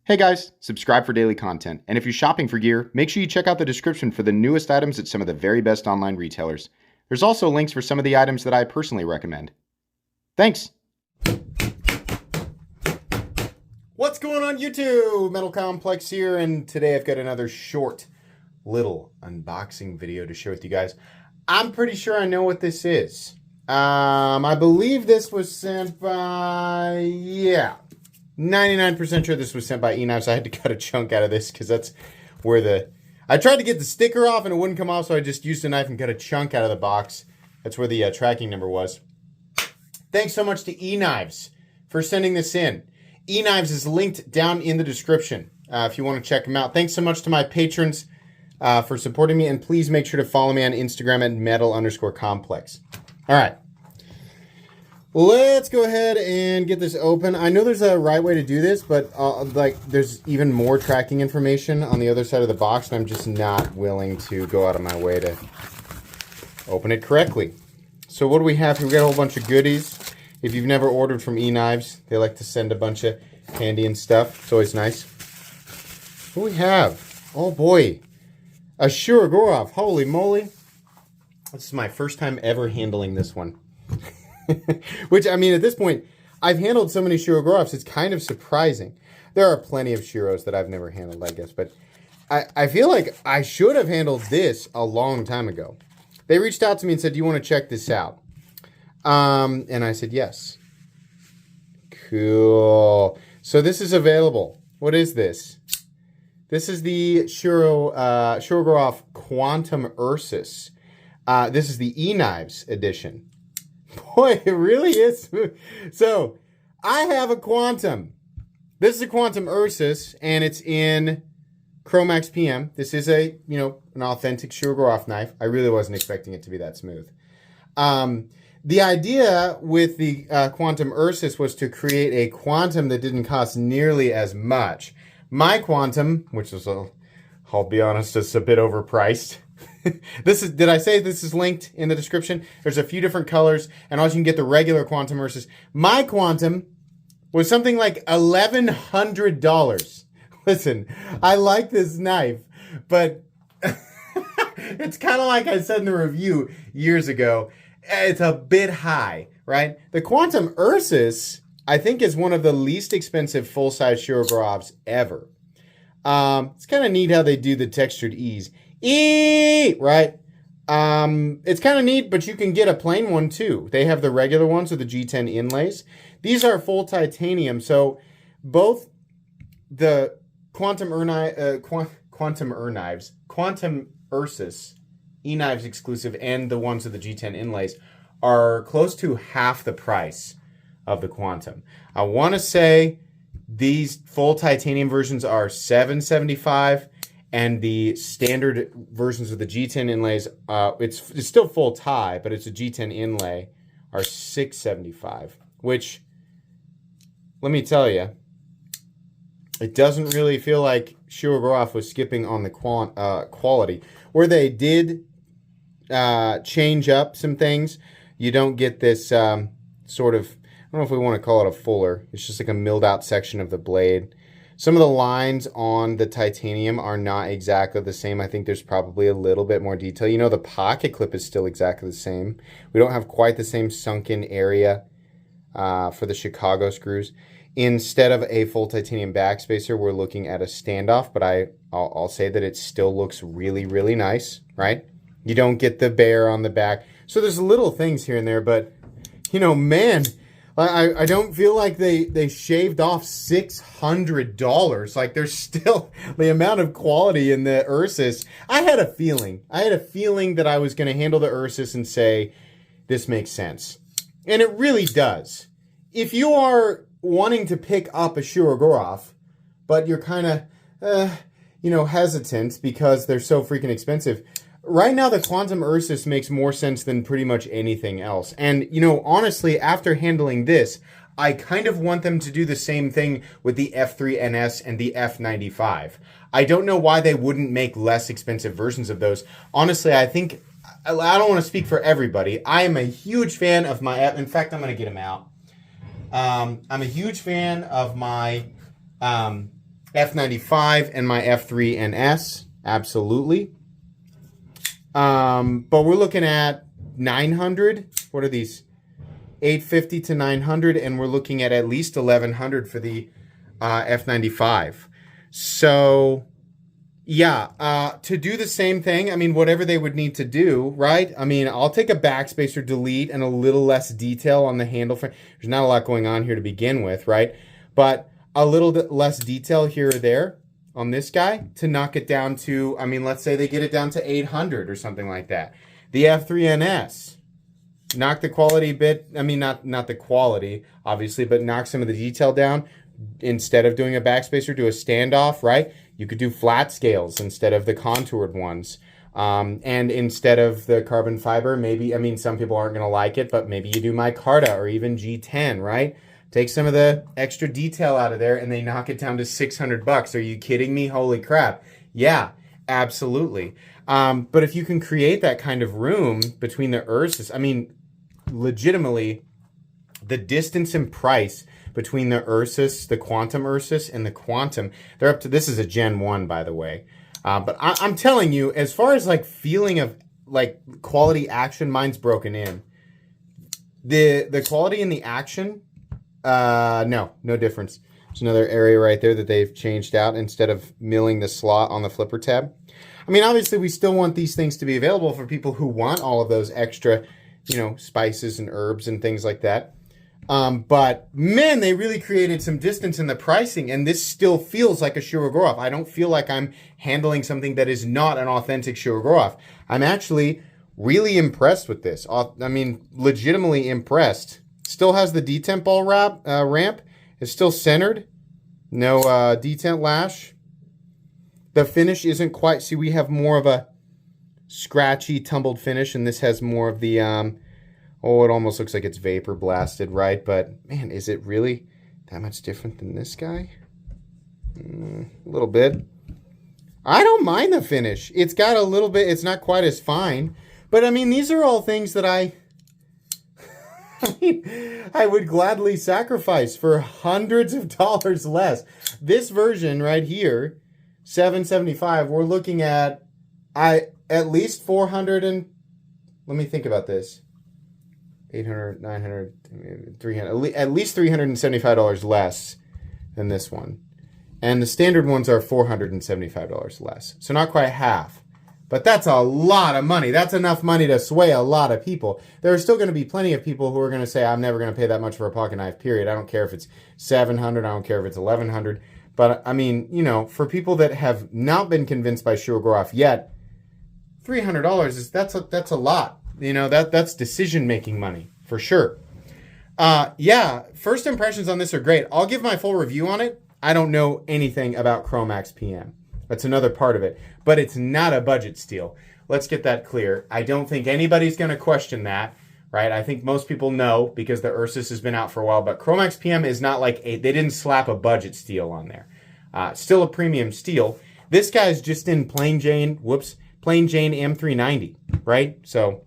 Hey guys, subscribe for daily content. And if you're shopping for gear, make sure you check out the description for the newest items at some of the very best online retailers. There's also links for some of the items that I personally recommend. Thanks! What's going on YouTube? Metal Complex here, and today I've got another short little unboxing video to share with you guys. I'm pretty sure I know what this is. I believe this was sent by, 99% sure this was sent by EKnives. I had to cut a chunk out of this because that's where I tried to get the sticker off and it wouldn't come off, so I just used a knife and cut a chunk out of the box. That's where the tracking number was. Thanks so much to EKnives for sending this in. EKnives is linked down in the description if you want to check them out. Thanks so much to my patrons for supporting me, and please make sure to follow me on Instagram at metal_complex. All right. Let's go ahead and get this open. I know there's a right way to do this, but there's even more tracking information on the other side of the box, and I'm just not willing to go out of my way to open it correctly. So what do we have here? We got a whole bunch of goodies. If you've never ordered from EKnives, they like to send a bunch of candy and stuff. It's always nice. What do we have? Oh boy, a Shirogorov. Holy moly. This is my first time ever handling this one. Which, I mean, at this point, I've handled so many Shirogorovs, it's kind of surprising. There are plenty of Shiros that I've never handled, I guess, but I feel like I should have handled this a long time ago. They reached out to me and said, do you want to check this out? And I said, yes. Cool. So this is available. What is this? This is the Shirogorov Quantum Ursus. This is the EKnives edition. Boy, it really is. So, I have a Quantum. This is a Quantum Ursus, and it's in Chromax PM. This is an authentic Shirogorov knife. I really wasn't expecting it to be that smooth. The idea with the Quantum Ursus was to create a Quantum that didn't cost nearly as much. My Quantum, which is, I'll be honest, is a bit overpriced. Did I say this is linked in the description? There's a few different colors, and also you can get the regular Quantum Ursus. My Quantum was something like $1,100. Listen, I like this knife, but it's kind of like I said in the review years ago. It's a bit high, right? The Quantum Ursus, I think, is one of the least expensive full-size Shirogorovs ever. It's kind of neat how they do the textured E's. Right? It's kind of neat, but you can get a plain one too. They have the regular ones with the G10 inlays. These are full titanium, so both the Quantum Ursus, EKnives exclusive, and the ones with the G10 inlays are close to half the price of the Quantum. I want to say these full titanium versions are $775. And the standard versions of the G10 inlays, it's still full tie, but it's a G10 inlay, are $675. Which, let me tell you, it doesn't really feel like Shirogorov was skipping on the quality. Where they did change up some things, you don't get this sort of, I don't know if we want to call it a fuller. It's just like a milled out section of the blade. Some of the lines on the titanium are not exactly the same. I think there's probably a little bit more detail. You know, the pocket clip is still exactly the same. We don't have quite the same sunken area for the Chicago screws. Instead of a full titanium backspacer, we're looking at a standoff, but I'll say that it still looks really, really nice, right? You don't get the bear on the back. So there's little things here and there, but, you know, man, I don't feel like they shaved off $600. Like, there's still the amount of quality in the Ursus. I had a feeling that I was going to handle the Ursus and say, this makes sense. And it really does. If you are wanting to pick up a Shirogorov, but you're kind of, hesitant because they're so freaking expensive, right now, the Quantum Ursus makes more sense than pretty much anything else. And, honestly, after handling this, I kind of want them to do the same thing with the F3NS and the F95. I don't know why they wouldn't make less expensive versions of those. Honestly, I think, I don't want to speak for everybody. I am a huge fan of in fact, I'm going to get them out. I'm a huge fan of my F95 and my F3 and S, absolutely. But we're looking at 900. What are these? 850 to 900, and we're looking at least 1100 for the F95. So, yeah, to do the same thing, I mean, whatever they would need to do, right? I mean, I'll take a backspacer delete and a little less detail on the handle frame. There's not a lot going on here to begin with, right? But a little bit less detail here or there on this guy to knock it down to, I mean, let's say they get it down to 800 or something like that. The F3NS, knock the quality a bit, I mean, not the quality, obviously, but knock some of the detail down. Instead of doing a backspacer, do a standoff, right? You could do flat scales instead of the contoured ones. And instead of the carbon fiber, maybe, I mean, some people aren't going to like it, but maybe you do micarta or even G10, right? Take some of the extra detail out of there and they knock it down to $600. Are you kidding me? Holy crap. Yeah, absolutely. But if you can create that kind of room between the Ursus, I mean, legitimately, the distance in price between the Ursus, the Quantum Ursus, and the Quantum, they're up to, this is a Gen 1, by the way. But I'm telling you, as far as like feeling of like quality action, mine's broken in. The quality in the action, no difference. There's another area right there that they've changed out instead of milling the slot on the flipper tab. I mean, obviously, we still want these things to be available for people who want all of those extra, you know, spices and herbs and things like that. But man, they really created some distance in the pricing, and this still feels like a Shirogorov. I don't feel like I'm handling something that is not an authentic Shirogorov. I'm actually really impressed with this. I mean, legitimately impressed. Still has the detent ball ramp. It's still centered. No detent lash. The finish isn't quite, see, we have more of a scratchy, tumbled finish, and this has more of the, oh, it almost looks like it's vapor blasted, right? But, man, is it really that much different than this guy? A little bit. I don't mind the finish. It's got a little bit, it's not quite as fine. But, I mean, these are all things that I would gladly sacrifice for hundreds of dollars less. This version right here, $775, we're looking at at least 400 and, let me think about this. 800, 900, 300, at least $375 less than this one. And the standard ones are $475 less. So not quite half. But that's a lot of money. That's enough money to sway a lot of people. There are still going to be plenty of people who are going to say, I'm never going to pay that much for a pocket knife, period. I don't care if it's $700. I don't care if it's $1,100. But, I mean, you know, for people that have not been convinced by Shirogorov yet, $300 that's a lot. You know, that's decision-making money, for sure. Yeah, first impressions on this are great. I'll give my full review on it. I don't know anything about Chromax PM. That's another part of it. But it's not a budget steal. Let's get that clear. I don't think anybody's going to question that, right? I think most people know because the Ursus has been out for a while. But Chromax PM is not like they didn't slap a budget steal on there. Still a premium steal. This guy's just in plain Jane M390, right? So,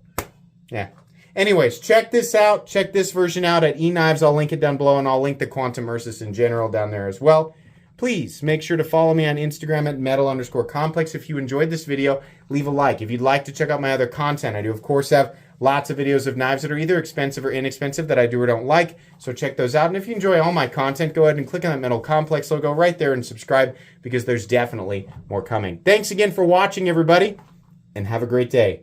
yeah. Anyways, check this out. Check this version out at EKnives. I'll link it down below, and I'll link the Quantum Ursus in general down there as well. Please make sure to follow me on Instagram at metal_complex. If you enjoyed this video, leave a like. If you'd like to check out my other content, I do, of course, have lots of videos of knives that are either expensive or inexpensive that I do or don't like. So check those out. And if you enjoy all my content, go ahead and click on that Metal Complex logo right there and subscribe because there's definitely more coming. Thanks again for watching, everybody, and have a great day.